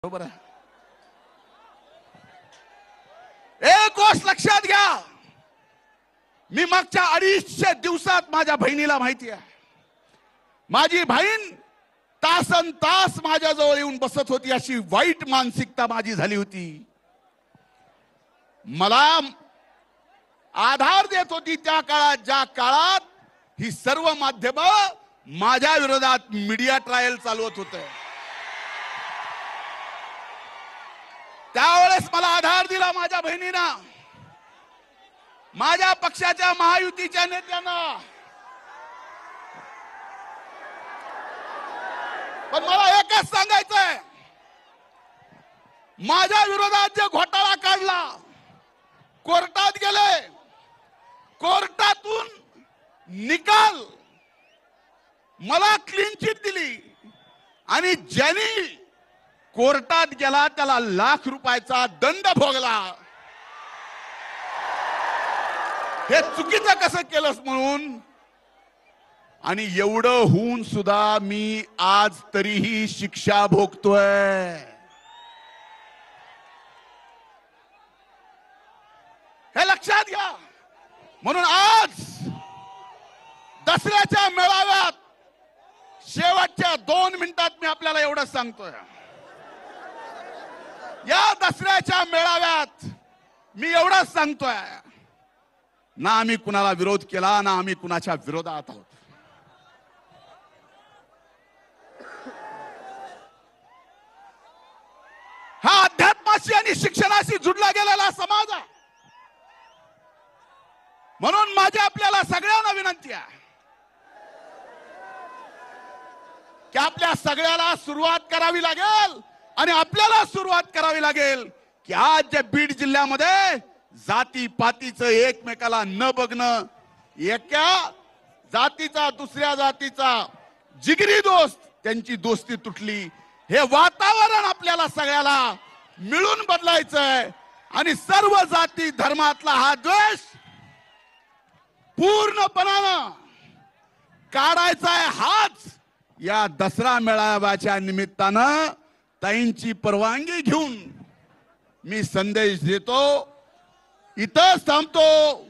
बरोबर आहे। एक गोष्ट लक्षात घ्या, मी मागच्या 250 दिवसात माझ्या बहिणीला माहिती आहे, माझी बहीण तासन तास माझ्या जवळ येऊन बसत होती, अशी वाईट मानसिकता माझी झाली होती। मला आधार देत होती त्या काळात, ज्या काळात ही सर्व माध्यम माझ्या विरोधात मीडिया ट्रायल चालवत होते। त्यावेळेस मला आधार दिला माझ्या बहिणीनं, माझ्या पक्षाच्या महायुतीच्या नेत्यांना। पण मला एकच सांगायचंय, माझ्या विरोधात जे घोटाळा काढला, कोर्टात गेले, कोर्टातून निकाल मला क्लीन चिट दिली, आणि ज्यांनी कोर्टात गेला त्याला लाख रुपयाचा दंड भोगला। हे चुकीचं कसं केलंस म्हणून, आणि एवढं होऊन सुद्धा मी आज तरीही शिक्षा भोगतोय। हे लक्षात घ्या। म्हणून आज दसऱ्याच्या मेळाव्यात शेवटच्या 2 मिनिटात मी आपल्याला एवढं सांगतोय, या दसऱ्याच्या मेळाव्यात मी एवढंच सांगतोय, ना आम्ही कुणाला विरोध केला, ना आम्ही कुणाच्या विरोधात आहोत। हा अध्यात्माशी आणि शिक्षणाशी जुडला गेलेला समाज आहे। म्हणून माझी आपल्याला सगळ्यांना विनंती आहे की आपल्या सगळ्याला सुरुवात करावी लागेल, आणि आपल्याला सुरुवात करावी लागेल की आज जे बीड जिल्ह्यामध्ये जाती पातीचं एकमेकाला न बघणं, एका जातीचा दुसऱ्या जातीचा जिगरी दोस्त, त्यांची दोस्ती तुटली, हे वातावरण आपल्याला सगळ्याला मिळून बदलायचंय, आणि सर्व जाती धर्मातला हा द्वेष पूर्णपणानं काढायचा आहे। हाच या दसरा मेळाव्याच्या निमित्तानं ताईंची परवानगी घेऊन मी संदेश देतो, इथं थांबतो।